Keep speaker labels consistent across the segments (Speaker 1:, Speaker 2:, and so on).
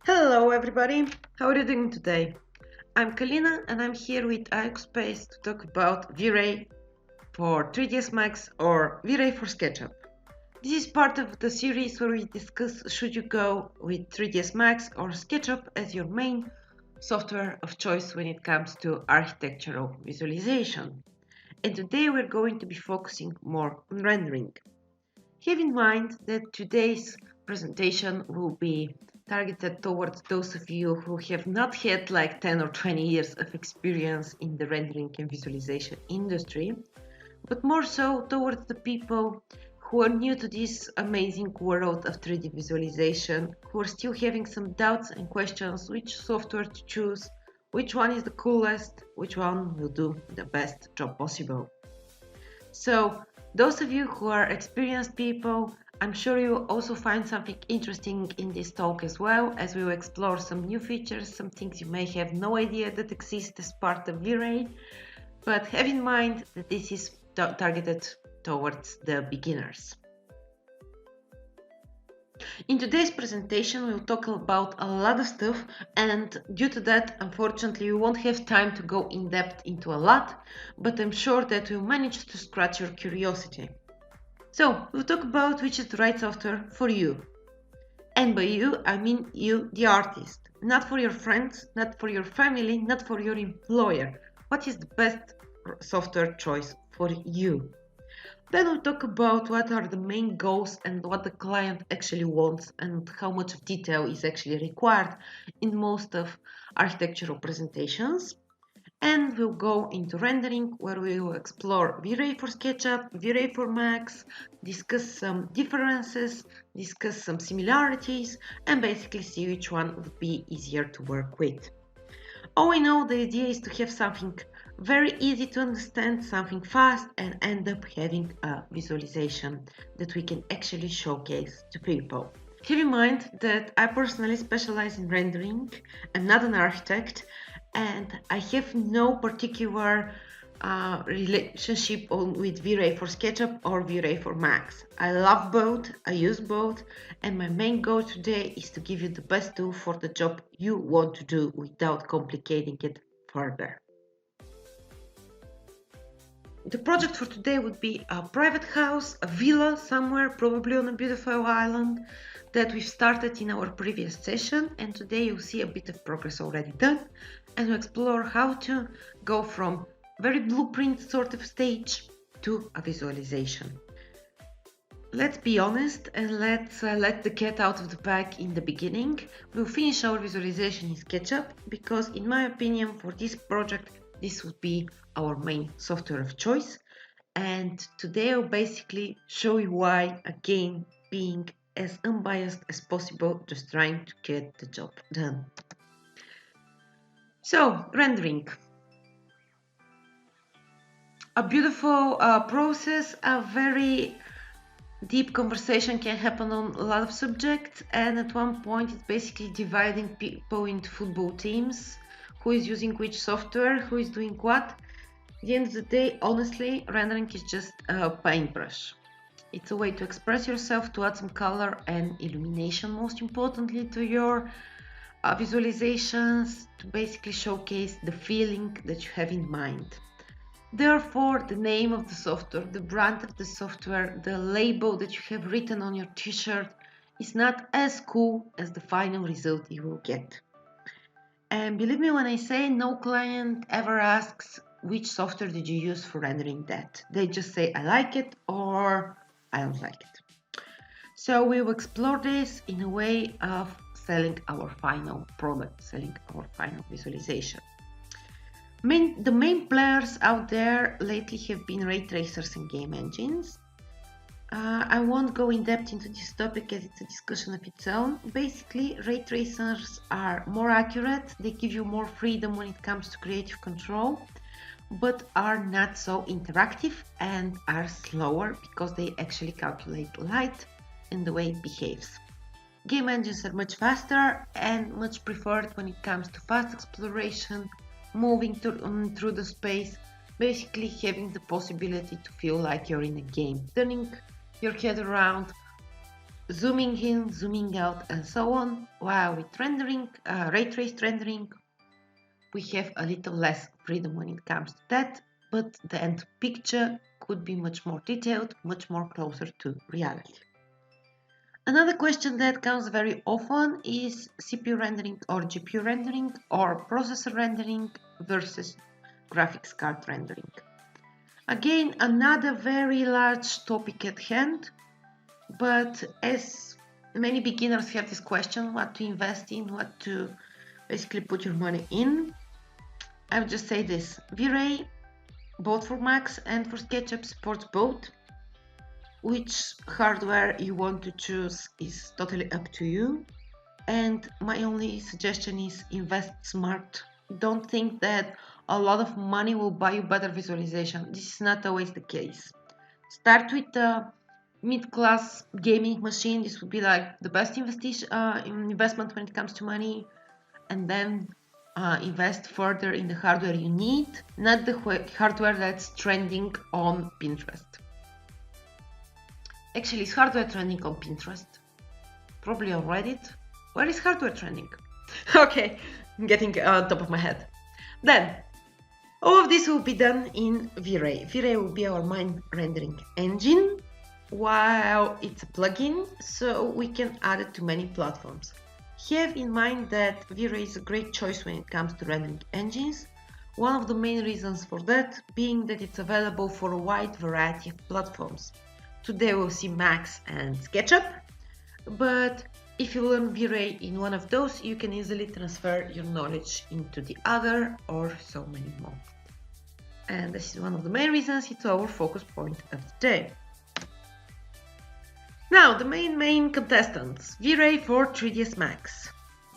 Speaker 1: Hello everybody, how are you doing today? I'm Kalina and I'm here with iXpace to talk about V-Ray for 3ds Max or V-Ray for SketchUp. This is part of the series where we discuss should you go with 3ds Max or SketchUp as your main software of choice when it comes to architectural visualization. And today we're going to be focusing more on rendering. Have in mind that today's presentation will be targeted towards those of you who have not had like 10 or 20 years of experience in the rendering and visualization industry, but more so towards the people who are new to this amazing world of 3D visualization, who are still having some doubts and questions which software to choose, which one is the coolest, which one will do the best job possible. So, those of you who are experienced people, I'm sure you will also find something interesting in this talk as well, as we will explore some new features, some things you may have no idea that exist as part of V-Ray, but have in mind that this is targeted towards the beginners. In today's presentation, we'll talk about a lot of stuff, and due to that, unfortunately, we won't have time to go in depth into a lot, but I'm sure that we'll manage to scratch your curiosity. So, we'll talk about which is the right software for you. And by you, I mean you, the artist. Not for your friends, not for your family, not for your employer. What is the best software choice for you? Then we'll talk about what are the main goals and what the client actually wants and how much of detail is actually required in most of architectural presentations. And we'll go into rendering, where we will explore V-Ray for SketchUp, V-Ray for Max, discuss some differences, discuss some similarities, and basically see which one would be easier to work with. All in all, the idea is to have something very easy to understand, something fast, and end up having a visualization that we can actually showcase to people. Keep in mind that I personally specialize in rendering. I'm not an architect, and I have no particular relationship with V-Ray for SketchUp or V-Ray for Max. I love both, I use both, and my main goal today is to give you the best tool for the job you want to do without complicating it further. The project for today would be a private house, a villa somewhere, probably on a beautiful island, that we've started in our previous session, and today you'll see a bit of progress already done, and we'll explore how to go from very blueprint sort of stage to a visualization. Let's be honest and let's let the cat out of the bag in the beginning. We'll finish our visualization in SketchUp because, in my opinion, for this project, this would be our main software of choice. And today I'll basically show you why, again, being as unbiased as possible, just trying to get the job done. So, rendering. A beautiful process, a very deep conversation can happen on a lot of subjects, and at one point it's basically dividing people into football teams, who is using which software, who is doing what. At the end of the day, honestly, rendering is just a paintbrush. It's a way to express yourself, to add some color and illumination, most importantly, to your visualizations, to basically showcase the feeling that you have in mind. Therefore, the name of the software, the brand of the software, the label that you have written on your t-shirt is not as cool as the final result you will get. And believe me when I say no client ever asks which software did you use for rendering that. They just say I like it or I don't like it. So we will explore this in a way of selling our final product, selling our final visualization. The main players out there lately have been ray tracers and game engines. I won't go in depth into this topic as it's a discussion of its own. Basically, ray tracers are more accurate, they give you more freedom when it comes to creative control, but are not so interactive and are slower because they actually calculate light and the way it behaves. Game engines are much faster and much preferred when it comes to fast exploration, moving through the space, basically having the possibility to feel like you're in a game, turning your head around, zooming in, zooming out, and so on. While with rendering, ray traced rendering, we have a little less freedom when it comes to that, but the end picture could be much more detailed, much more closer to reality. Another question that comes very often is CPU rendering or GPU rendering or processor rendering versus graphics card rendering. Again, another very large topic at hand, but as many beginners have this question, what to invest in, what to basically put your money in, I would just say this: V-Ray, both for Macs and for SketchUp, supports both. Which hardware you want to choose is totally up to you. And my only suggestion is invest smart. Don't think that a lot of money will buy you better visualization. This is not always the case. Start with a mid-class gaming machine. This would be like the best investment when it comes to money. And then invest further in the hardware you need, not the hardware that's trending on Pinterest. Actually, is hardware trending on Pinterest? Probably on Reddit. Where is hardware trending? Okay, I'm getting on top of my head. Then, all of this will be done in V-Ray. V-Ray will be our main rendering engine, while it's a plugin, so we can add it to many platforms. Have in mind that V-Ray is a great choice when it comes to rendering engines. One of the main reasons for that being that it's available for a wide variety of platforms. Today we'll see Macs and SketchUp, but if you learn V-Ray in one of those, you can easily transfer your knowledge into the other or so many more. And this is one of the main reasons it's our focus point of the day. Now, the main contestants. V-Ray for 3ds Max.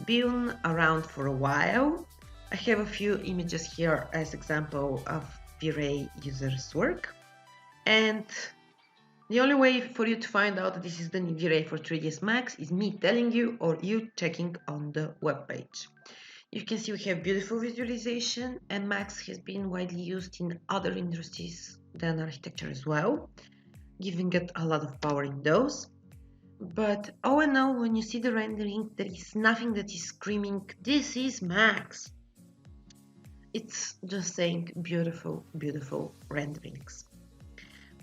Speaker 1: Been around for a while. I have a few images here as example of V-Ray users' work. And the only way for you to find out that this is the V-Ray for 3ds Max is me telling you or you checking on the webpage. You can see we have beautiful visualization, and Max has been widely used in other industries than architecture as well, giving it a lot of power in those. But all in all, when you see the rendering, there is nothing that is screaming, this is Max. It's just saying beautiful, beautiful renderings.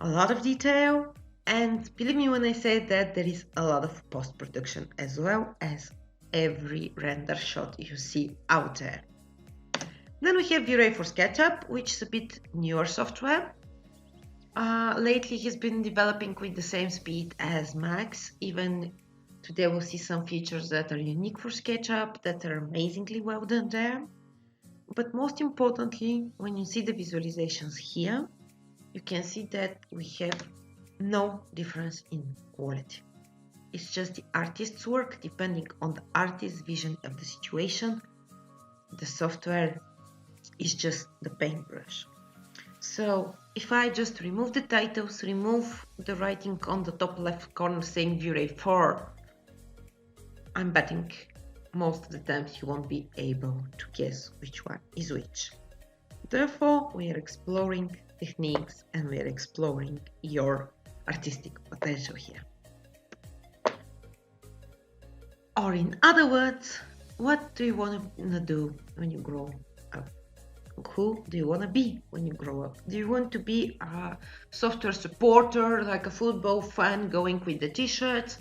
Speaker 1: A lot of detail, and believe me when I say that there is a lot of post-production as well as every render shot you see out there. Then we have V-Ray for SketchUp, which is a bit newer software. Lately he's been developing with the same speed as Max. Even today we'll see some features that are unique for SketchUp, that are amazingly well done there. But most importantly, when you see the visualizations here, you can see that we have no difference in quality. It's just the artist's work, depending on the artist's vision of the situation. The software is just the paintbrush. So if I just remove the titles, remove the writing on the top left corner saying V-Ray 4, I'm betting most of the times you won't be able to guess which one is which. Therefore, we are exploring techniques and we are exploring your artistic potential here. Or in other words, what do you want to do when you grow up? Who do you want to be when you grow up? Do you want to be a software supporter, like a football fan going with the t-shirts?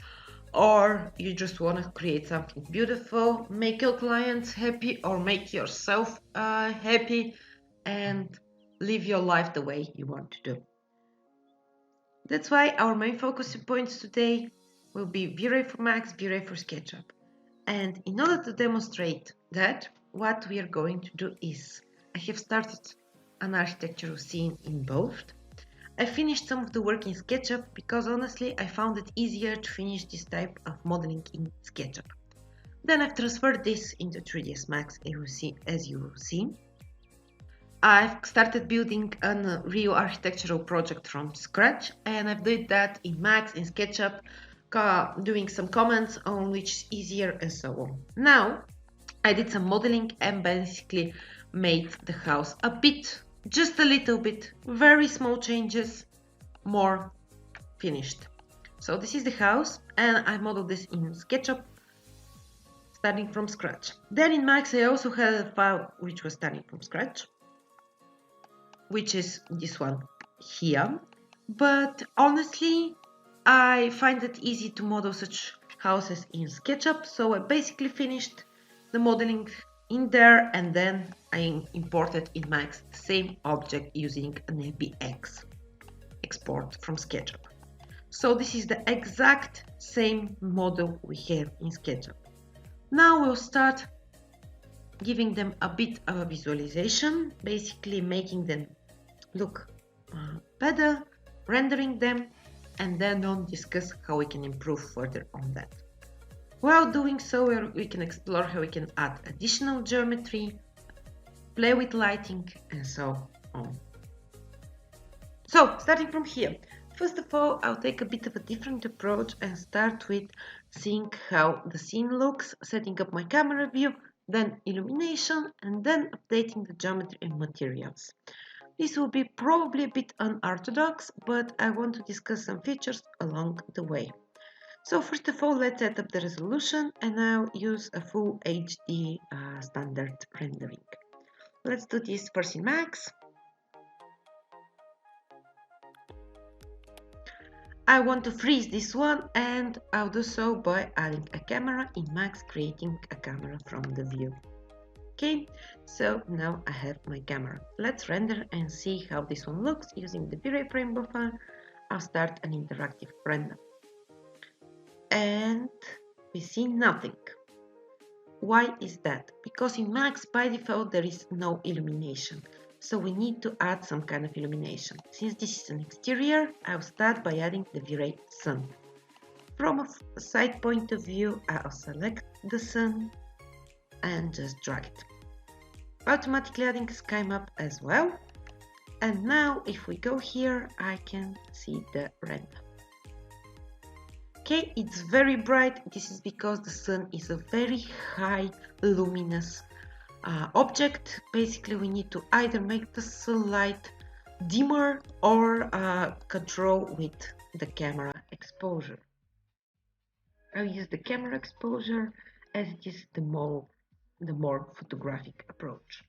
Speaker 1: Or you just want to create something beautiful, make your clients happy or make yourself happy and live your life the way you want to do? That's why our main focus points today will be V-Ray for Max, V-Ray for SketchUp. And in order to demonstrate that, what we are going to do is, I have started an architectural scene in both. I finished some of the work in SketchUp because honestly I found it easier to finish this type of modeling in SketchUp. Then I've transferred this into 3ds Max as you will see. I've started building a real architectural project from scratch, and I've did that in Max, in SketchUp, doing some comments on which is easier and so on. Now I did some modeling and basically made the house a bit, just a little bit, very small changes, more finished. So this is the house, and I modeled this in SketchUp, starting from scratch. Then in Max I also had a file which was starting from scratch, which is this one here. But honestly, I find it easy to model such houses in SketchUp, so I basically finished the modeling in there, and then I imported in Max the same object using an ABX export from SketchUp. So this is the exact same model we have in SketchUp. Now we'll start giving them a bit of a visualization, basically making them look better, rendering them, and then on discuss how we can improve further on that. While doing so, we can explore how we can add additional geometry, play with lighting, and so on. So, starting from here, first of all, I'll take a bit of a different approach and start with seeing how the scene looks, setting up my camera view, then illumination, and then updating the geometry and materials. This will be probably a bit unorthodox, but I want to discuss some features along the way. So first of all, let's set up the resolution, and I'll use a full HD standard rendering. Let's do this first in Max. I want to freeze this one, and I'll do so by adding a camera in Max, creating a camera from the view. Okay, so now I have my camera. Let's render and see how this one looks using the V-Ray frame buffer. I'll start an interactive render. And we see nothing. Why is that? Because in Max by default there is no illumination. So we need to add some kind of illumination. Since this is an exterior, I'll start by adding the V-Ray sun. From a side point of view, I'll select the sun and just drag it. Automatically adding sky map as well. And now if we go here, I can see the render. Okay, it's very bright. This is because the sun is a very high luminous object. Basically, we need to either make the sunlight dimmer or control with the camera exposure. I'll use the camera exposure as it is the more photographic approach.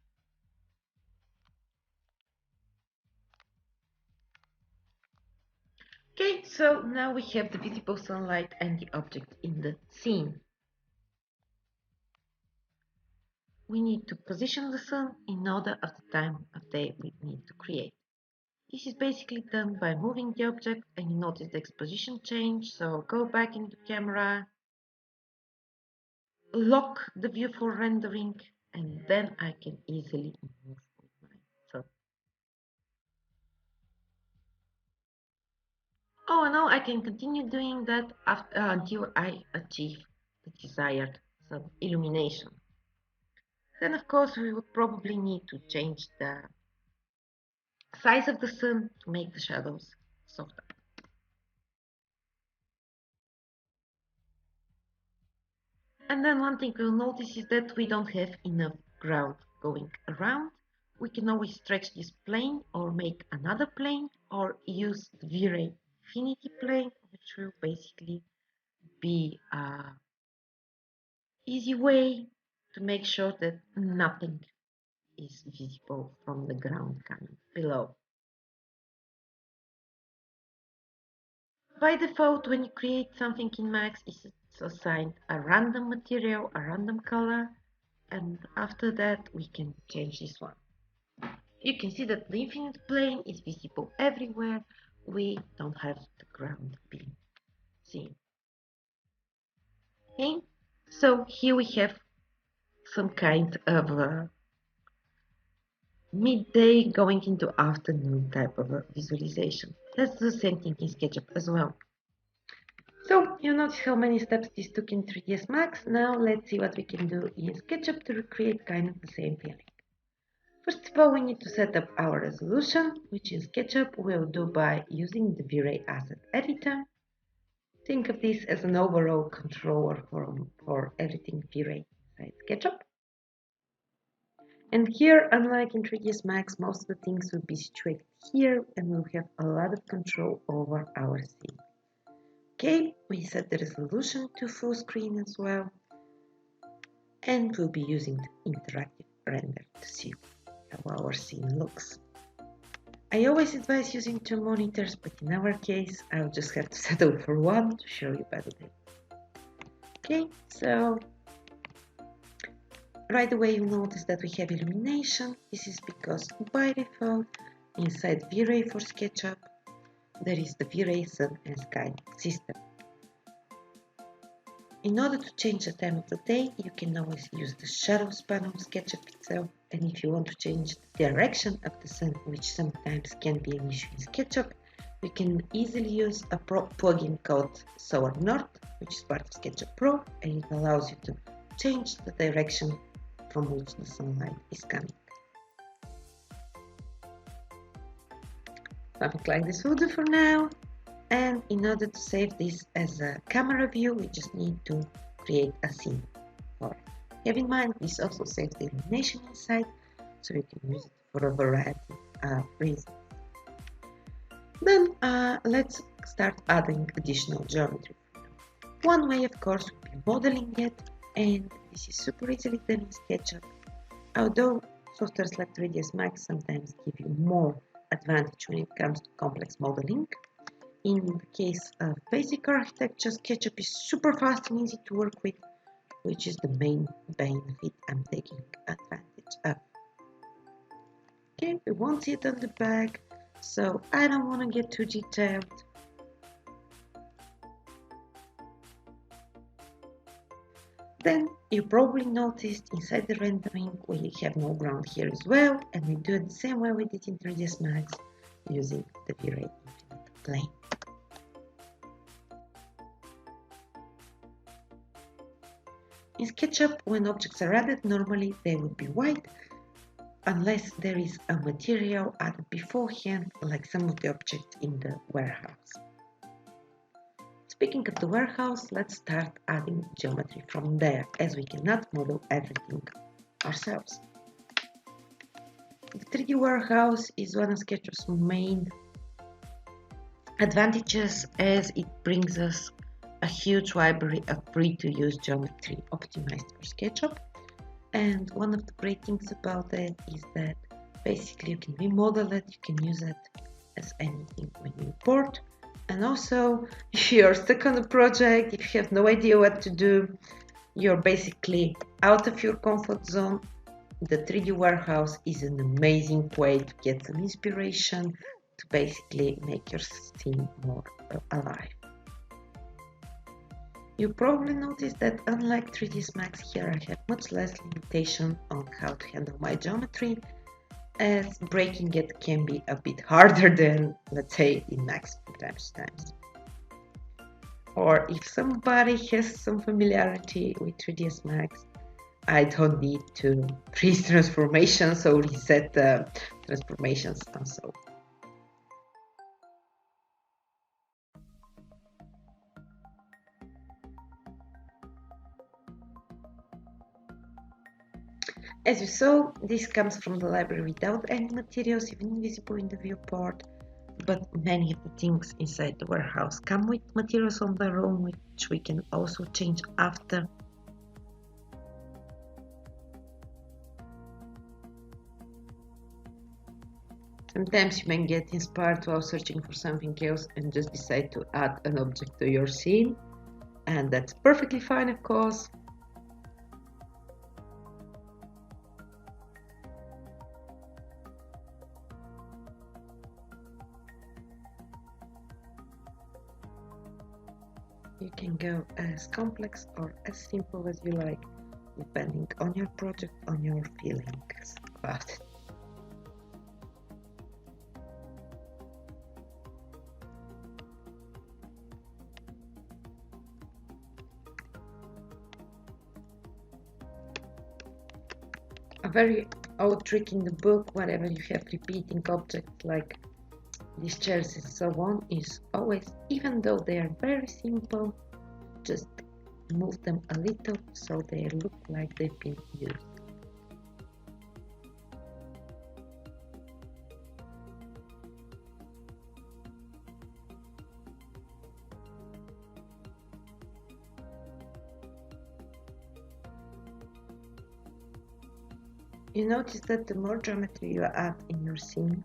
Speaker 1: Okay, so now we have the visible sunlight and the object in the scene. We need to position the sun in order of the time of day we need to create. This is basically done by moving the object, and you notice the exposition change, so I'll go back into camera, lock the view for rendering, and then I can easily move with my sun. Oh, now I can continue doing that until I achieve the desired sun illumination. Then of course we would probably need to change the size of the sun to make the shadows softer. And then one thing we'll notice is that we don't have enough ground going around. We can always stretch this plane or make another plane or use the V-Ray infinity plane, which will basically be an easy way to make sure that nothing is visible from the ground coming below. By default, when you create something in Max, it's assigned a random material, a random color, and after that we can change this one. You can see that the infinite plane is visible everywhere. We don't have the ground being seen. Okay, so here we have some kind of a midday going into afternoon type of a visualization. Let's do the same thing in SketchUp as well. So you notice how many steps this took in 3ds Max. Now let's see what we can do in SketchUp to recreate kind of the same feeling. First of all, we need to set up our resolution, which in SketchUp we'll do by using the V-Ray Asset Editor. Think of this as an overall controller for everything V-Ray inside SketchUp. And here, unlike in 3ds Max, most of the things will be situated here, and we'll have a lot of control over our scene. Okay, we set the resolution to full screen as well, and we'll be using the interactive render to see how our scene looks. I always advise using 2 monitors, but in our case, I'll just have to settle for one to show you better. Okay, so right away you notice that we have illumination. This is because by default, inside V-Ray for SketchUp, there is the V-Ray Sun and Sky system. In order to change the time of the day, you can always use the shadows panel of SketchUp itself, and if you want to change the direction of the sun, which sometimes can be an issue in SketchUp, you can easily use a plugin called Solar North, which is part of SketchUp Pro, and it allows you to change the direction from which the sunlight is coming. Something like this will do for now. And in order to save this as a camera view, we just need to create a scene for it. Have in mind, this also saves the illumination inside, so you can use it for a variety of reasons. Then let's start adding additional geometry. One way, of course, would be modeling it, and this is super easily done in SketchUp. Although softwares like 3ds Max sometimes give you more advantage when it comes to complex modeling. In the case of basic architecture, SketchUp is super fast and easy to work with, which is the main benefit I'm taking advantage of. Okay, we won't see it on the back, so I don't want to get too detailed. Then you probably noticed inside the rendering we have no ground here as well, and we do it the same way we did in 3ds Max using the V-Ray Infinite plane. In SketchUp, when objects are added, normally they would be white, unless there is a material added beforehand, like some of the objects in the warehouse. Speaking of the warehouse, let's start adding geometry from there, as we cannot model everything ourselves. The 3D warehouse is one of SketchUp's main advantages, as it brings us a huge library of free-to-use geometry optimized for SketchUp. And one of the great things about it is that basically you can remodel it, you can use it as anything when you import. And also, if you're stuck on a project, if you have no idea what to do, you're basically out of your comfort zone, the 3D warehouse is an amazing way to get some inspiration to basically make your scene more alive. You probably noticed that unlike 3ds Max, here I have much less limitation on how to handle my geometry, as breaking it can be a bit harder than, let's say, in Max from time to time. Or if somebody has some familiarity with 3ds Max, I don't need to freeze transformations or reset the transformations and so on. As you saw, this comes from the library without any materials even visible in the viewport, but many of the things inside the warehouse come with materials on their own, which we can also change after. Sometimes you may get inspired while searching for something else and just decide to add an object to your scene, and that's perfectly fine, of course. You can go as complex or as simple as you like, depending on your project, on your feelings about it. A very old trick in the book, whenever you have repeating objects like these chairs and so on, is always, even though they are very simple, just move them a little so they look like they've been used. You notice that the more geometry you add in your scene,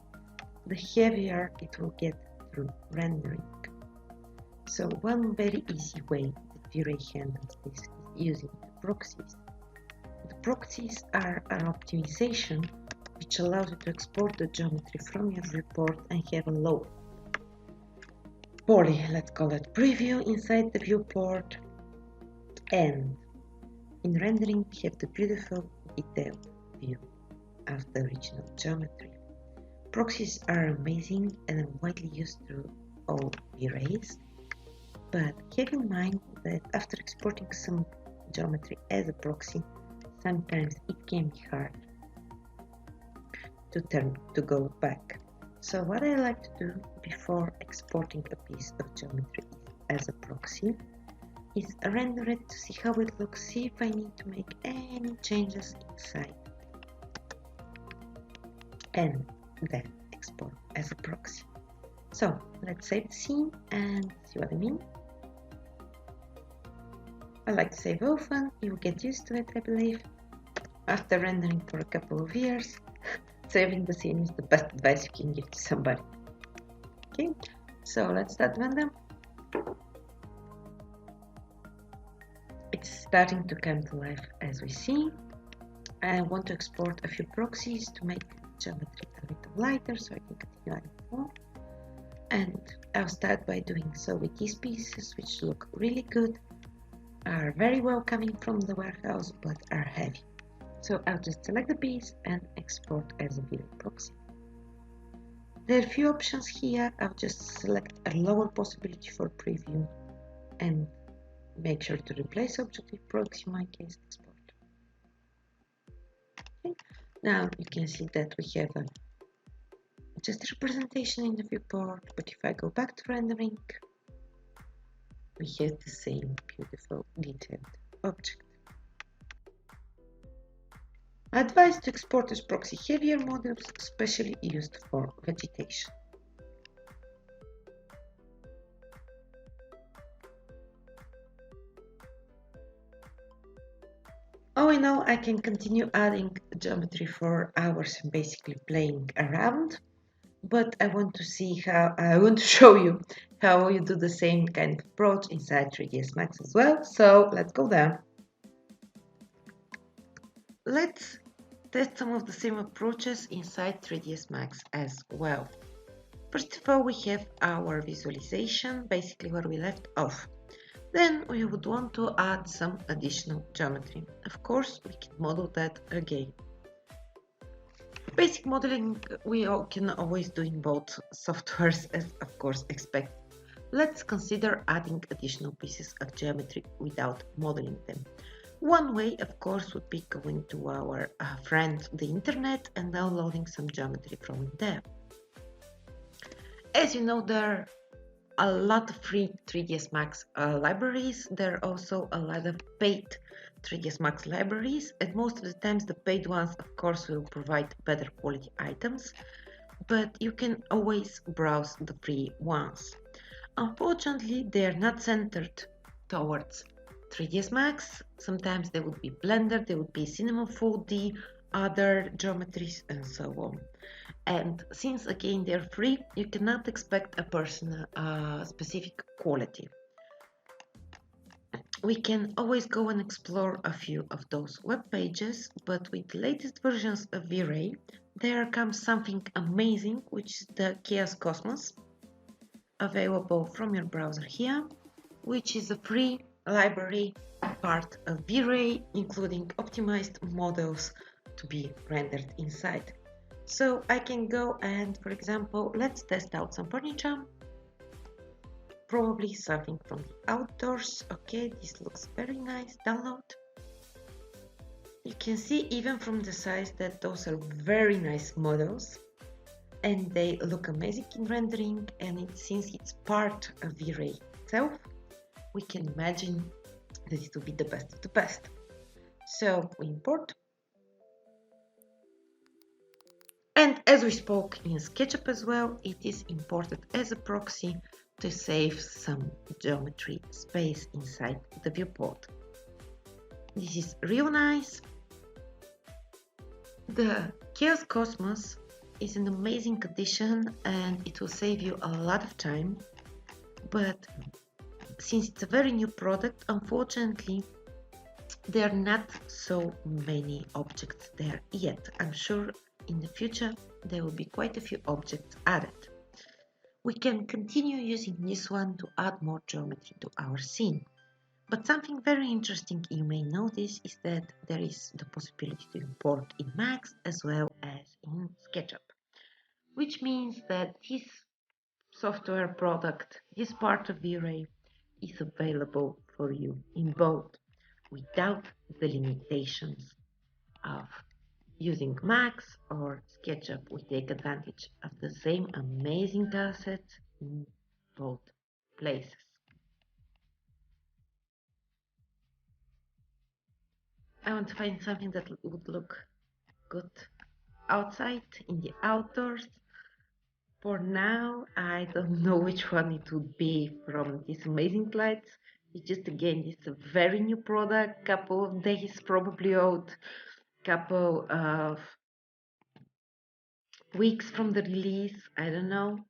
Speaker 1: the heavier it will get through rendering. So one very easy way that V-Ray handles this is using the proxies. The proxies are an optimization which allows you to export the geometry from your viewport and have a low poly, let's call it preview, inside the viewport, and in rendering we have the beautiful detailed view of the original geometry. Proxies are amazing and are widely used through all V-Rays, but have in mind that after exporting some geometry as a proxy, sometimes it can be hard to go back. So what I like to do before exporting a piece of geometry as a proxy is render it to see how it looks, see if I need to make any changes inside, and then export as a proxy. So let's save the scene and see what I mean. I like to save often, you will get used to it, I believe. After rendering for a couple of years, saving the scene is the best advice you can give to somebody. Okay, so let's start render. It's starting to come to life as we see. I want to export a few proxies to make geometry a little lighter so I can continue adding more. And I'll start by doing so with these pieces, which look really good, are very well coming from the warehouse, but are heavy. So I'll just select the piece and export as a V-Ray proxy. There are a few options here. I'll just select a lower possibility for preview and make sure to replace object with proxy, in my case, export. Okay. Now you can see that we have just a representation in the viewport, but if I go back to rendering, we have the same beautiful detailed object. I advise to export as proxy heavier models, especially used for vegetation. All in all, I can continue adding geometry for hours and basically playing around, but I want to show you how you do the same kind of approach inside 3ds Max as well. So let's go there. Let's test some of the same approaches inside 3ds Max as well. First of all, we have our visualization, basically where we left off. Then we would want to add some additional geometry. Of course, we can model that again. Basic modeling we can always do in both softwares as of course expected. Let's consider adding additional pieces of geometry without modeling them. One way, of course, would be going to our friend the internet and downloading some geometry from there. As you know, there are a lot of free 3ds Max libraries. There are also a lot of paid 3ds Max libraries, and most of the times the paid ones, of course, will provide better quality items, but you can always browse the free ones. Unfortunately, they are not centered towards 3ds Max. Sometimes they would be Blender, they would be Cinema 4D, other geometries, and so on. And since again they're free, you cannot expect a personal specific quality. We can always go and explore a few of those web pages, but with the latest versions of V-Ray, there comes something amazing, which is the Chaos Cosmos, available from your browser here, which is a free library part of V-Ray, including optimized models to be rendered inside. So I can go and, for example, let's test out some furniture. Probably something from the outdoors. Okay, this looks very nice. Download. You can see even from the size that those are very nice models and they look amazing in rendering, and since it's part of V-Ray itself, we can imagine that it will be the best of the best. So we import. And as we spoke in SketchUp as well, it is imported as a proxy to save some geometry space inside the viewport. This is real nice. The Chaos Cosmos is an amazing addition and it will save you a lot of time, but since it's a very new product, unfortunately, there are not so many objects there yet. I'm sure in the future there will be quite a few objects added. We can continue using this one to add more geometry to our scene. But something very interesting you may notice is that there is the possibility to import in Max as well as in SketchUp, which means that this software product, this part of V-Ray, is available for you in both without the limitations of using Max or SketchUp. We take advantage of the same amazing assets in both places. I want to find something that would look good outside in the outdoors. For now, I don't know which one it would be from these amazing lights. It's just again, it's a very new product, couple of days probably old, couple of weeks from the release, I don't know.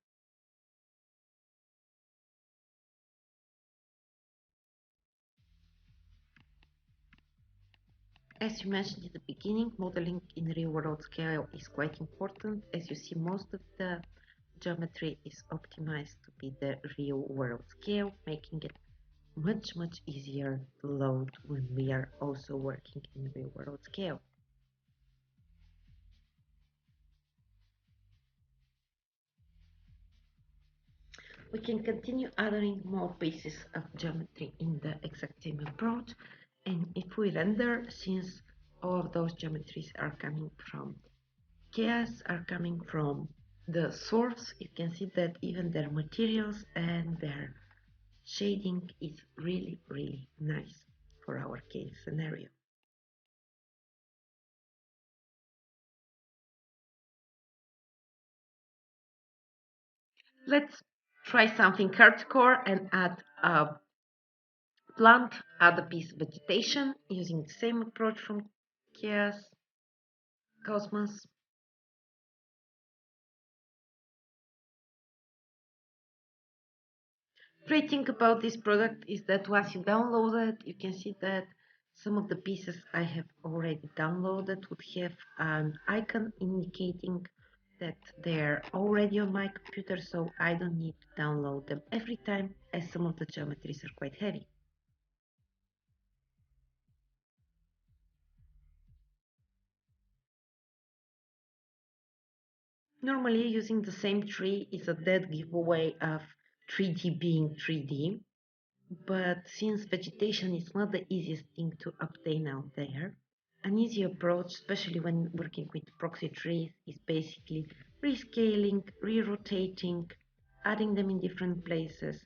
Speaker 1: As you mentioned at the beginning, modeling in real world scale is quite important. As you see, most of the geometry is optimized to be the real world scale, making it much easier to load when we are also working in real world scale. We can continue adding more pieces of geometry in the exact same approach, and if we render, since all of those geometries are coming from chaos, are coming from the source, you can see that even their materials and their shading is really nice for our case scenario. Let's try something hardcore and add a plant, add a piece of vegetation using the same approach from Chaos Cosmos. Great thing about this product is that once you download it, you can see that some of the pieces I have already downloaded would have an icon indicating that they're already on my computer, so I don't need to download them every time, as some of the geometries are quite heavy. Normally, using the same tree is a dead giveaway of 3D being 3D, but since vegetation is not the easiest thing to obtain out there, an easy approach, especially when working with proxy trees, is basically rescaling, re-rotating, adding them in different places,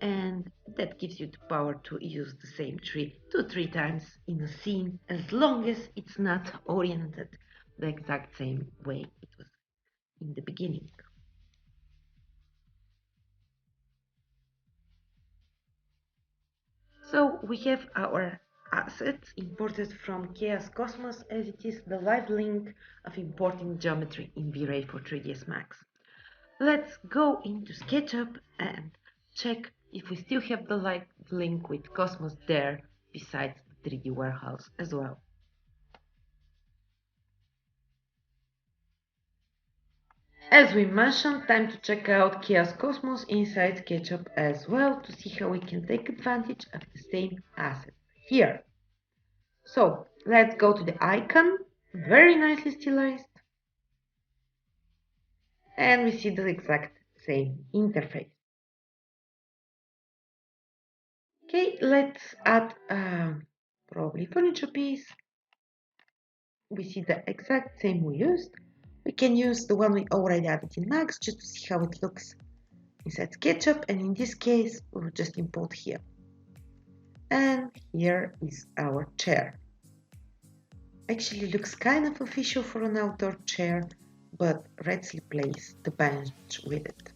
Speaker 1: and that gives you the power to use the same tree 2-3 times in a scene, as long as it's not oriented the exact same way it was in the beginning. So we have our assets imported from Chaos Cosmos, as it is the live link of importing geometry in V-Ray for 3ds Max. Let's go into SketchUp and check if we still have the live link with Cosmos there besides the 3D warehouse as well. As we mentioned, time to check out Chaos Cosmos inside SketchUp as well to see how we can take advantage of the same asset here. So let's go to the icon, very nicely stylized, and we see the exact same interface. Okay, let's add probably furniture piece. We see the exact same we used. We can use the one we already added in Max just to see how it looks inside SketchUp, and in this case we'll just import here. And here is our chair. Actually looks kind of official for an outdoor chair, but let's replace the bench with it.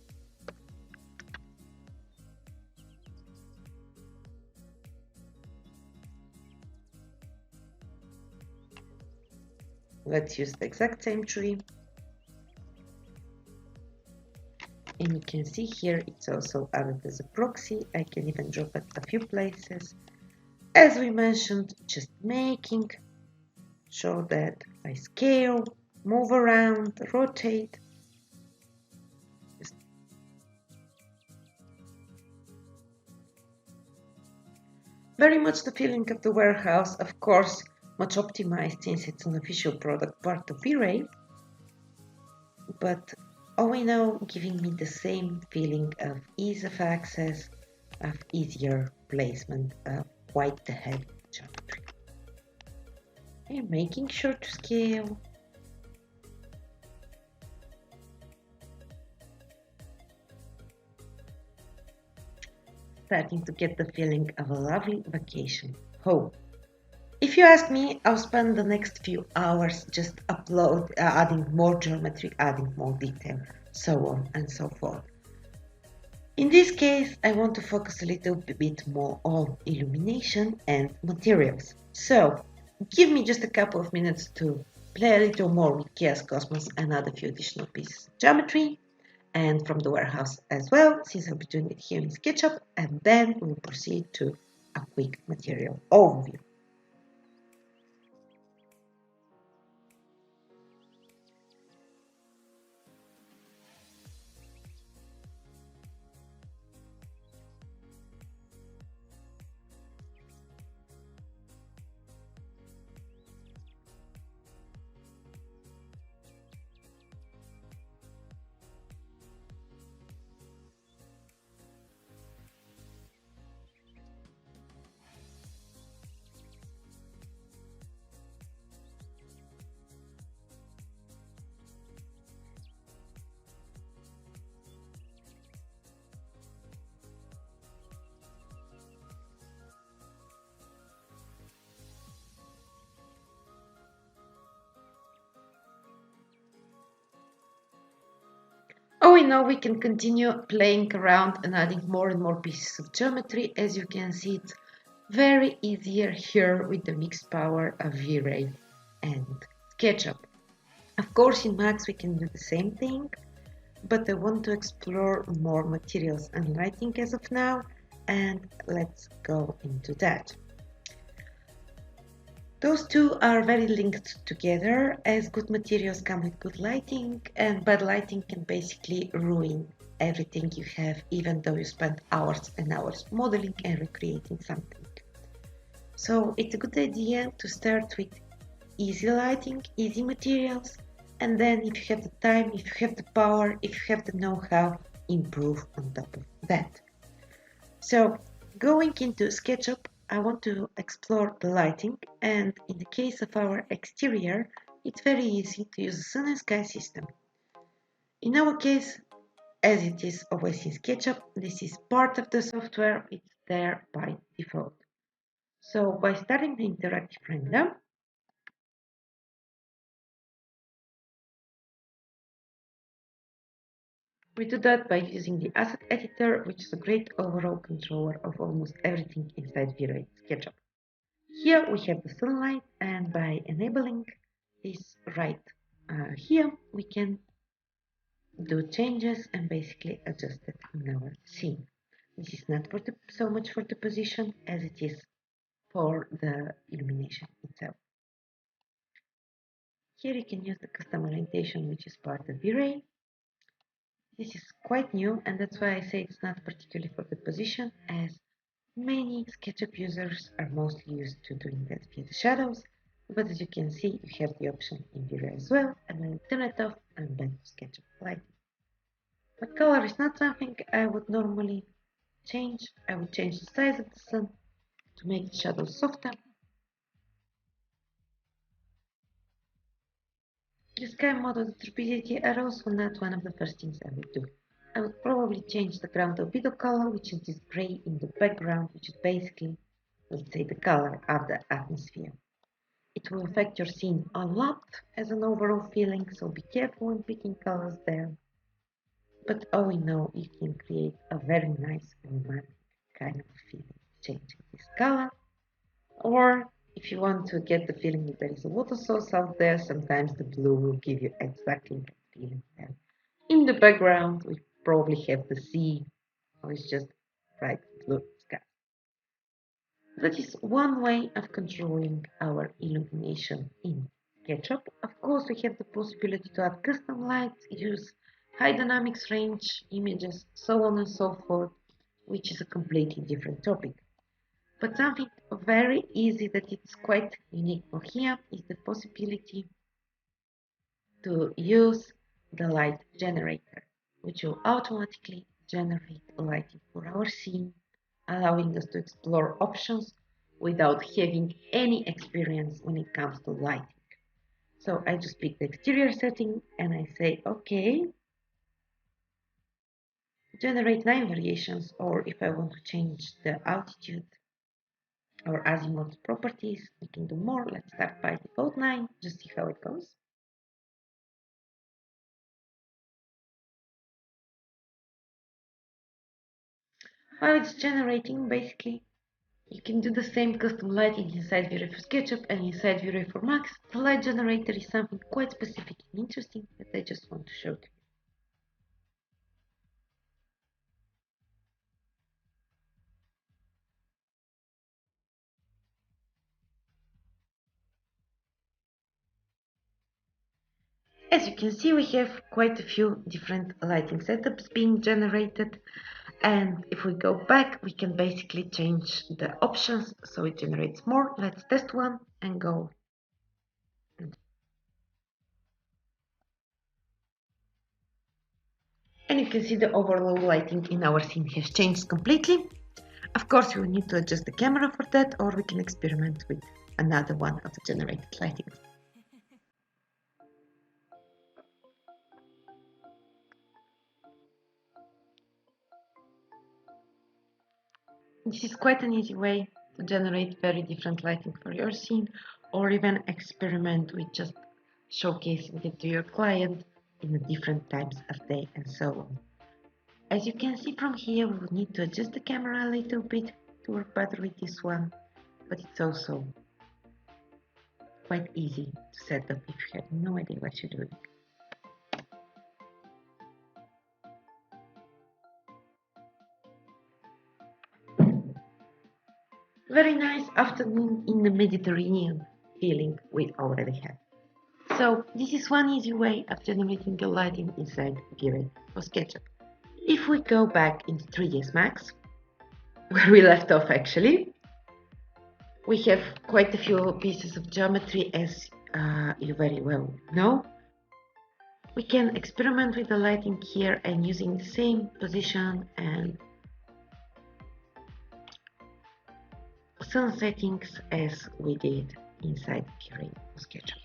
Speaker 1: Let's use the exact same tree. And you can see here it's also added as a proxy. I can even drop it a few places. As we mentioned, just making sure that I scale, move around, rotate. Just very much the feeling of the warehouse, of course, much optimized since it's an official product part of V-Ray. But all in all, giving me the same feeling of ease of access, of easier placement of quite the heavy geometry. And making sure to scale. Starting to get the feeling of a lovely vacation home. If you ask me, I'll spend the next few hours just adding more geometry, adding more detail, so on and so forth. In this case, I want to focus a little bit more on illumination and materials. So, give me just a couple of minutes to play a little more with Chaos Cosmos and add a few additional pieces of geometry, and from the warehouse as well, since I'll be doing it here in SketchUp, and then we'll proceed to a quick material overview. Oh, we know we can continue playing around and adding more and more pieces of geometry. As you can see, it's very easier here with the mixed power of V-Ray and SketchUp. Of course, in Max we can do the same thing, but I want to explore more materials and lighting as of now, and let's go into that. Those two are very linked together, as good materials come with good lighting, and bad lighting can basically ruin everything you have, even though you spend hours and hours modeling and recreating something. So it's a good idea to start with easy lighting, easy materials, and then if you have the time, if you have the power, if you have the know-how, improve on top of that. So going into SketchUp, I want to explore the lighting, and in the case of our exterior, it's very easy to use the sun and sky system. In our case, as it is always in SketchUp, this is part of the software, it's there by default. So by starting the interactive render, we do that by using the asset editor, which is a great overall controller of almost everything inside V-Ray SketchUp. Here we have the sunlight, and by enabling this right here, we can do changes and basically adjust it in our scene. This is not so much for the position as it is for the illumination itself. Here you can use the custom orientation, which is part of V-Ray. This is quite new, and that's why I say it's not particularly for the position, as many SketchUp users are mostly used to doing that via the shadows, but as you can see, you have the option in V-Ray as well, and when you turn it off, I'm back to SketchUp lighting. But color is not something I would normally change. I would change the size of the sun to make the shadows softer. The sky mode of the turbidity are also not one of the first things I would do. I would probably change the ground albedo color, which is this gray in the background, which is basically, let's say, the color of the atmosphere. It will affect your scene a lot as an overall feeling, so be careful when picking colors there. But all in all, you can create a very nice romantic kind of feeling changing this color, or If you want to get the feeling that there is a water source out there, sometimes the blue will give you exactly that feeling. And in the background, we probably have the sea, or it's just bright blue sky. That is one way of controlling our illumination in SketchUp. Of course, we have the possibility to add custom lights, use high dynamics range images, so on and so forth, which is a completely different topic. But something very easy that it's quite unique for here is the possibility to use the light generator, which will automatically generate lighting for our scene, allowing us to explore options without having any experience when it comes to lighting. So I just pick the exterior setting and I say, okay, generate 9 variations, or if I want to change the altitude or azimuth properties, we can do more. Let's start by default 9, just see how it goes. While it's generating, basically, you can do the same custom lighting inside V-Ray for SketchUp and inside V-Ray for Max. The light generator is something quite specific and interesting that I just want to show to you. As you can see, we have quite a few different lighting setups being generated, and if we go back, we can basically change the options so it generates more. Let's test one and go. And you can see the overall lighting in our scene has changed completely. Of course, you will need to adjust the camera for that, or we can experiment with another one of the generated lighting. This is quite an easy way to generate very different lighting for your scene, or even experiment with just showcasing it to your client in the different times of day and so on. As you can see from here, we will need to adjust the camera a little bit to work better with this one, but it's also quite easy to set up if you have no idea what you're doing. Very nice afternoon in the Mediterranean feeling we already have. So this is one easy way of generating the lighting inside V-Ray for SketchUp. If we go back into 3ds Max, where we left off actually, we have quite a few pieces of geometry as you very well know. We can experiment with the lighting here and using the same position and sun settings as we did inside V-Ray for SketchUp.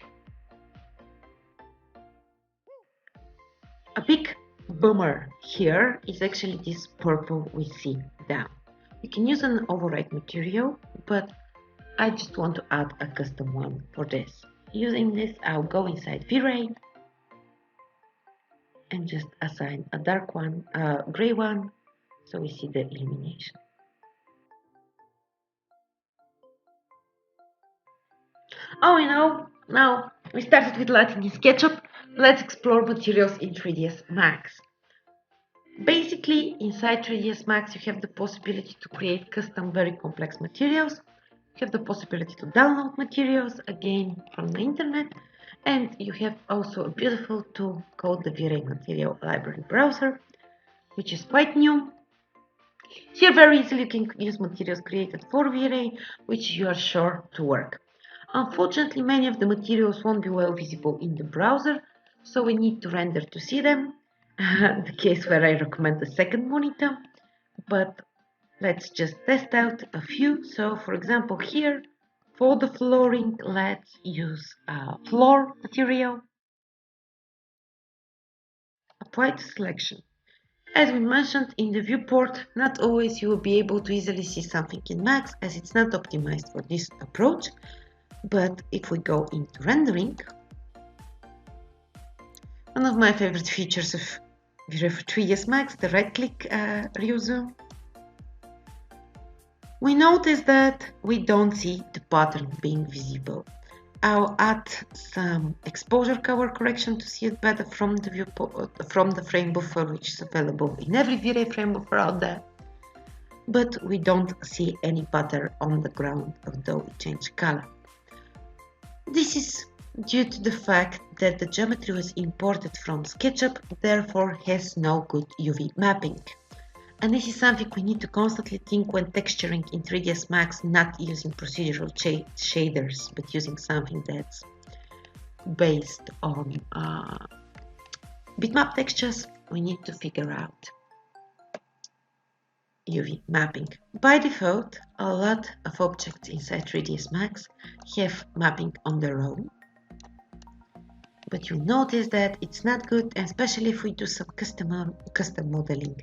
Speaker 1: A big boomer here is actually this purple we see down. You can use an override material, but I just want to add a custom one for this. Using this, I'll go inside V-Ray and just assign a dark one, a gray one, so we see the illumination. Oh, now we started with lighting in SketchUp. Let's explore materials in 3ds Max. Basically, inside 3ds Max, you have the possibility to create custom, very complex materials. You have the possibility to download materials, again, from the internet. And you have also a beautiful tool called the V-Ray Material Library Browser, which is quite new. Here, very easily, you can use materials created for V-Ray, which you are sure to work. Unfortunately, many of the materials won't be well visible in the browser, so we need to render to see them. The case where I recommend the second monitor, but let's just test out a few. So for example here, for the flooring, let's use floor material, apply to selection. As we mentioned in the viewport, not always you will be able to easily see something in Max as it's not optimized for this approach, but if we go into rendering, one of my favorite features of V-Ray for 3ds Max, the right-click rezoom. We notice that we don't see the pattern being visible. I'll add some exposure color correction to see it better from the frame buffer, which is available in every V-Ray frame buffer out there. But we don't see any pattern on the ground, although we change color. This is due to the fact that the geometry was imported from SketchUp, therefore has no good UV mapping. And this is something we need to constantly think when texturing in 3ds Max, not using procedural shaders, but using something that's based on bitmap textures. We need to figure out UV mapping. By default, a lot of objects inside 3ds Max have mapping on their own. But you'll notice that it's not good, especially if we do some custom modeling.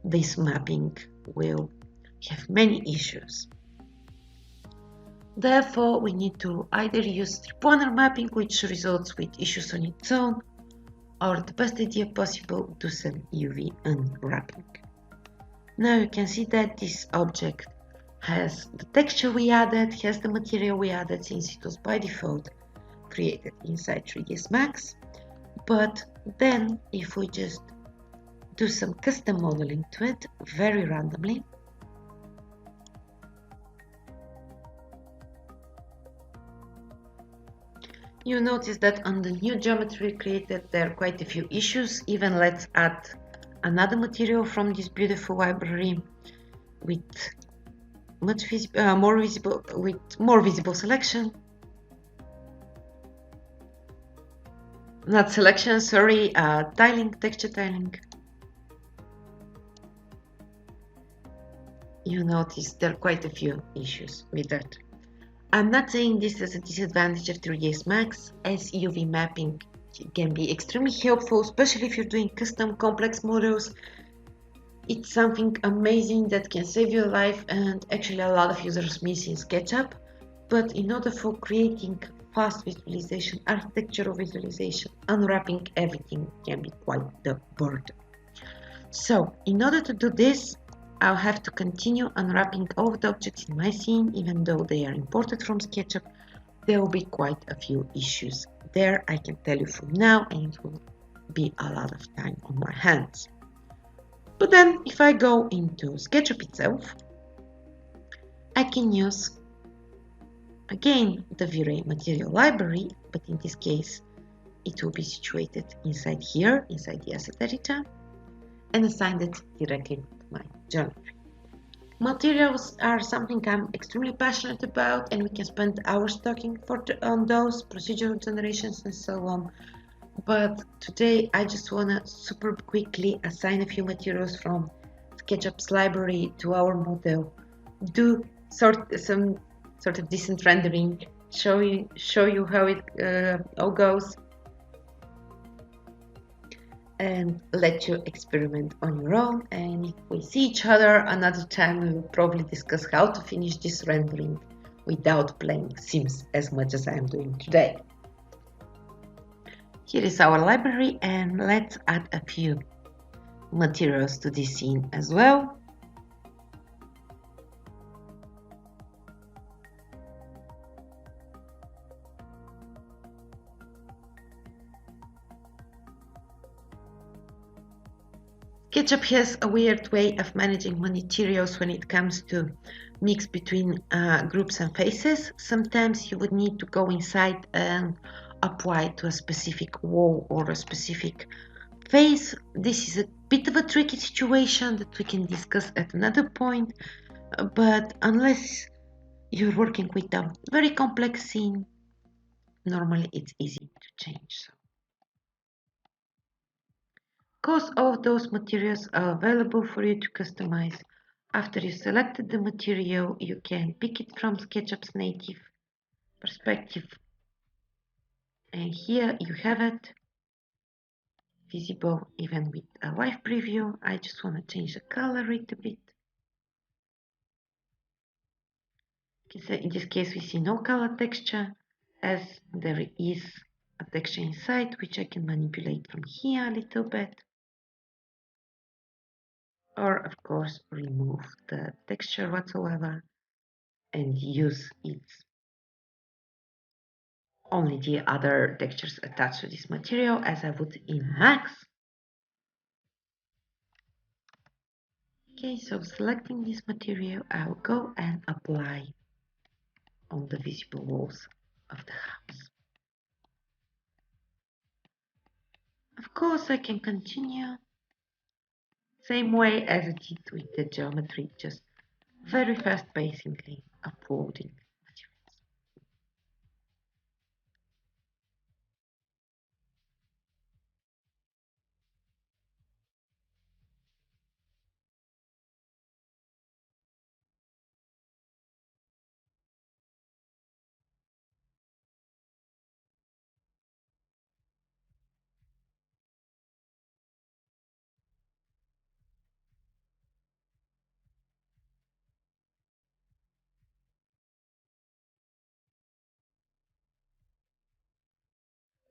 Speaker 1: This mapping will have many issues. Therefore, we need to either use strip-pointer mapping, which results with issues on its own, or the best idea possible, do some UV unwrapping. Now you can see that this object has the texture we added, has the material we added since it was by default created inside 3ds Max. But then if we just do some custom modeling to it very randomly, you notice that on the new geometry created there are quite a few issues. Even let's add another material from this beautiful library with more visible selection. Not selection, sorry, tiling, texture tiling. You notice there are quite a few issues with that. I'm not saying this as a disadvantage of 3ds Max, as UV mapping can be extremely helpful, especially if you're doing custom complex models. It's something amazing that can save your life, and actually a lot of users miss in SketchUp. But in order for creating fast visualization, architectural visualization, unwrapping everything can be quite the burden. So in order to do this, I'll have to continue unwrapping all of the objects in my scene. Even though they are imported from SketchUp, there will be quite a few issues there, I can tell you from now, and it will be a lot of time on my hands. But then if I go into SketchUp itself, I can use again the V-Ray material library, but in this case it will be situated inside here, inside the asset editor, and assign it directly to my geometry. Materials are something I'm extremely passionate about, and we can spend hours talking on those, procedural generations and so on. But today I just want to super quickly assign a few materials from SketchUp's library to our model, do some sort of decent rendering, show you how it all goes, and let you experiment on your own. And if we see each other another time, we will probably discuss how to finish this rendering without playing Sims as much as I am doing today. Here is our library, and let's add a few materials to this scene as well. SketchUp has a weird way of managing materials when it comes to mix between groups and faces. Sometimes you would need to go inside and apply to a specific wall or a specific face. This is a bit of a tricky situation that we can discuss at another point, but unless you're working with a very complex scene, normally it's easy to change. Because all of those materials are available for you to customize. After you selected the material, you can pick it from SketchUp's native perspective. And here you have it, visible even with a live preview. I just want to change the color rate a bit. In this case, we see no color texture, as there is a texture inside, which I can manipulate from here a little bit. Or of course remove the texture whatsoever and use its only the other textures attached to this material as I would in Max. Okay, so selecting this material, I'll go and apply on the visible walls of the house. Of course, I can continue same way as I did with the geometry, just very fast pacingly uploading materials.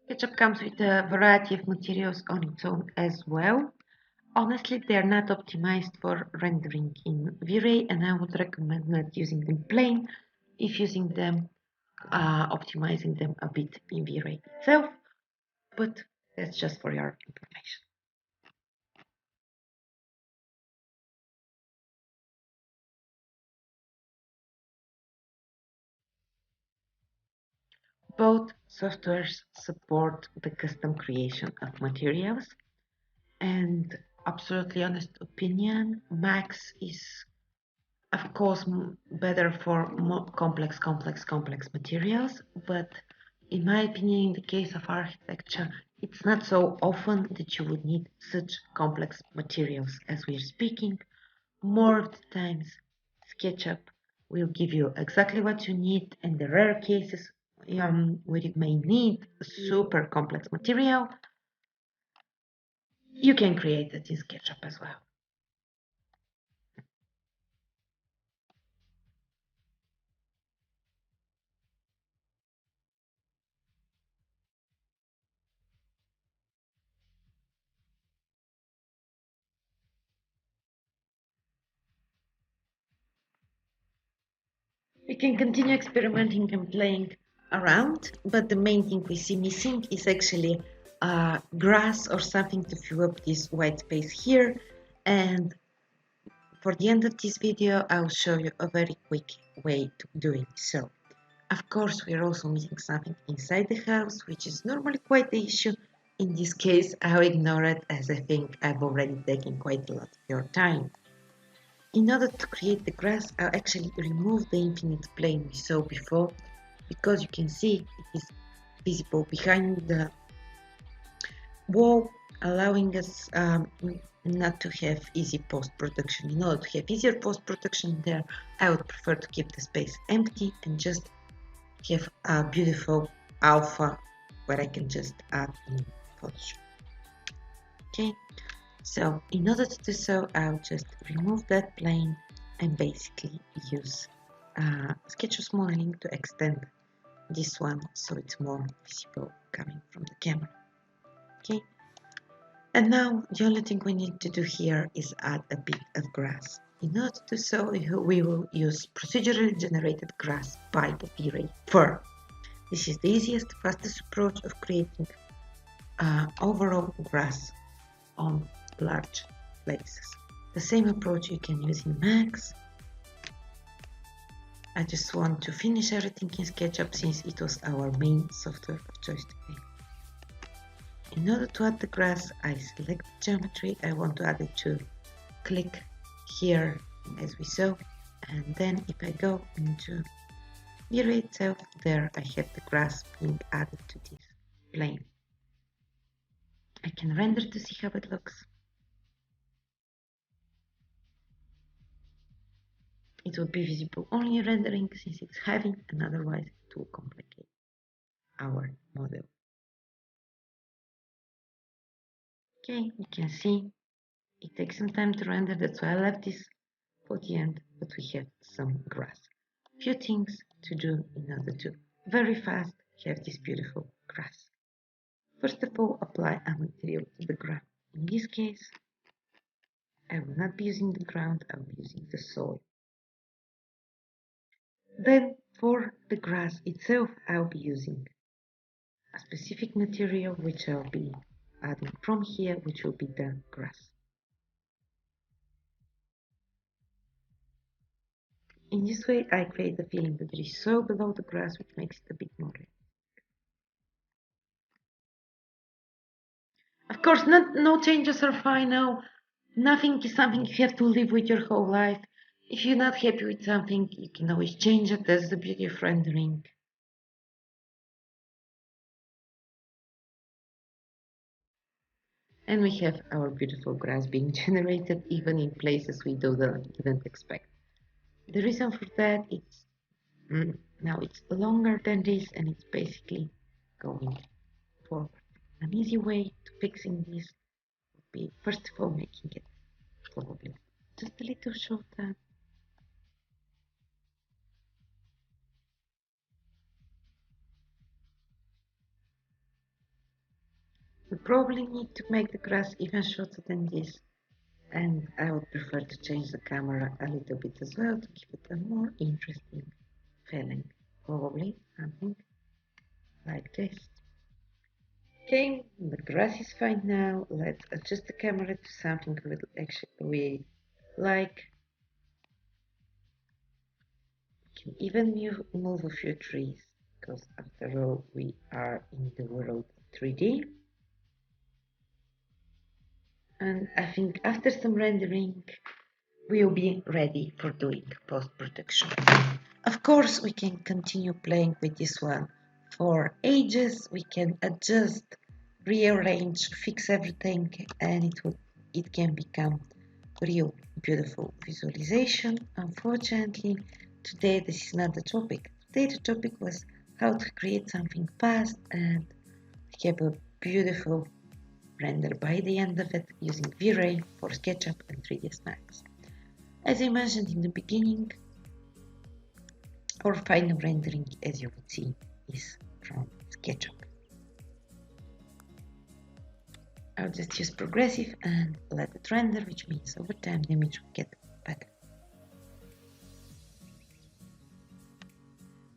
Speaker 1: SketchUp comes with a variety of materials on its own as well. Honestly, they are not optimized for rendering in V-Ray, and I would recommend not using them plain if using them, optimizing them a bit in V-Ray itself, but that's just for your information. Both softwares support the custom creation of materials, and absolutely honest opinion, Max is of course better for more complex materials, but in my opinion, in the case of architecture, it's not so often that you would need such complex materials as we're speaking. More of the times, SketchUp will give you exactly what you need, and the rare cases where you may need a super complex material, you can create it in SketchUp as well. We can continue experimenting and playing around, but the main thing we see missing is actually grass or something to fill up this white space here. And for the end of this video, I'll show you a very quick way to doing so. Of course, we're also missing something inside the house, which is normally quite the issue. In this case, I'll ignore it as I think I've already taken quite a lot of your time. In order to create the grass, I'll actually remove the infinite plane we saw before, because you can see it is visible behind the wall, allowing us not to have easy post-production. In order to have easier post-production there, I would prefer to keep the space empty and just have a beautiful alpha where I can just add in Photoshop. Okay, so in order to do so, I'll just remove that plane and basically use SketchUp modeling to extend this one so it's more visible coming from the camera. Okay, and now the only thing we need to do here is add a bit of grass. In order to do so, we will use procedurally generated grass by the V-Ray fur. This is the easiest, fastest approach of creating overall grass on large places. The same approach you can use in Max. I just want to finish everything in SketchUp since it was our main software of choice today. In order to add the grass, I select the geometry I want to add it to, click here as we saw, and then if I go into V-Ray itself, there I have the grass being added to this plane. I can render to see how it looks. It will be visible only in rendering since it's heavy, and otherwise it will complicate our model. Okay, you can see it takes some time to render, that's why I left this for the end, but we have some grass. Few things to do in order to very fast have this beautiful grass. First of all, apply a material to the ground. In this case, I will not be using the ground, I will be using the soil. Then for the grass itself, I'll be using a specific material which I'll be adding from here, which will be the grass. In this way, I create the feeling that there is soil below the grass, which makes it a bit more real. Of course, no changes are final. Nothing is something you have to live with your whole life. If you're not happy with something, you can always change it. That's the beauty of rendering. And we have our beautiful grass being generated even in places we didn't expect. The reason for that is now it's longer than this and it's basically going forward. An easy way to fixing this would be first of all making it probably just a little shorter. We probably need to make the grass even shorter than this, and I would prefer to change the camera a little bit as well to give it a more interesting feeling. Probably something like this. Okay, the grass is fine now. Let's adjust the camera to something we like. We can even move a few trees because after all we are in the world 3D. And I think after some rendering we'll be ready for doing post-production. Of course, we can continue playing with this one for ages. We can adjust, rearrange, fix everything, and it can become real beautiful visualization. Unfortunately, today this is not the topic. Today the topic was how to create something fast and have a beautiful render by the end of it using V-Ray for SketchUp and 3ds Max. As I mentioned in the beginning, our final rendering, as you would see, is from SketchUp. I'll just use progressive and let it render, which means over time the image will get better.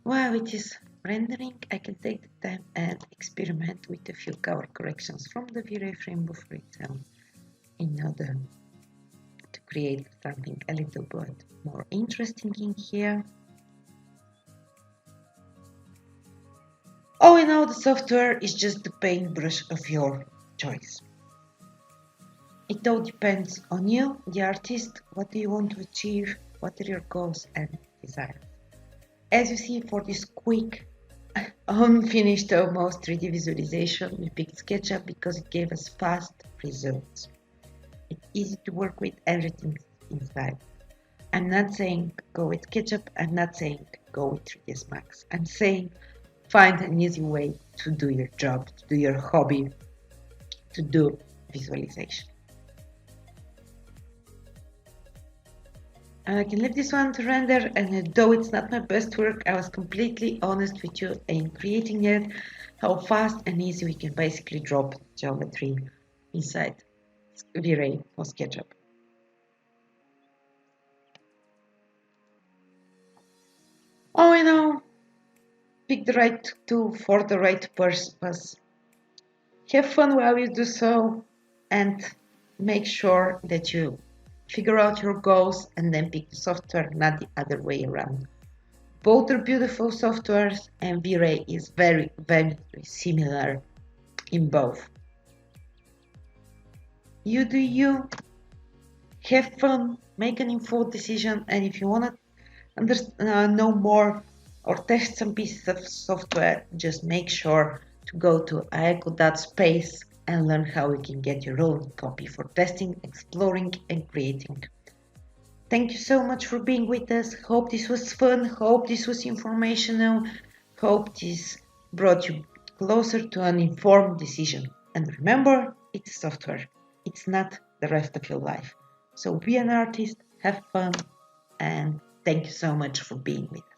Speaker 1: While it is rendering, I can take the time and experiment with a few color corrections from the V-Ray frame buffer itself in order to create something a little bit more interesting in here. All in all, the software is just the paintbrush of your choice. It all depends on you, the artist, what do you want to achieve, what are your goals and desires. As you see, for this quick, unfinished almost 3D visualization, we picked SketchUp because it gave us fast results. It's easy to work with, everything inside. I'm not saying go with SketchUp, I'm not saying go with 3ds Max. I'm saying find an easy way to do your job, to do your hobby, to do visualization. I can leave this one to render, and though it's not my best work, I was completely honest with you in creating it, how fast and easy we can basically drop geometry inside V-Ray or SketchUp. Oh, you know, pick the right tool for the right purpose. Have fun while you do so, and make sure that you figure out your goals and then pick the software, not the other way around. Both are beautiful softwares, and V-Ray is very, very similar in both. You do you, have fun, make an informed decision, and if you want to know more or test some pieces of software, just make sure to go to aeco.space and learn how you can get your own copy for testing, exploring, and creating. Thank you so much for being with us. Hope this was fun. Hope this was informational. Hope this brought you closer to an informed decision. And remember, it's software. It's not the rest of your life. So be an artist, have fun, and thank you so much for being with us.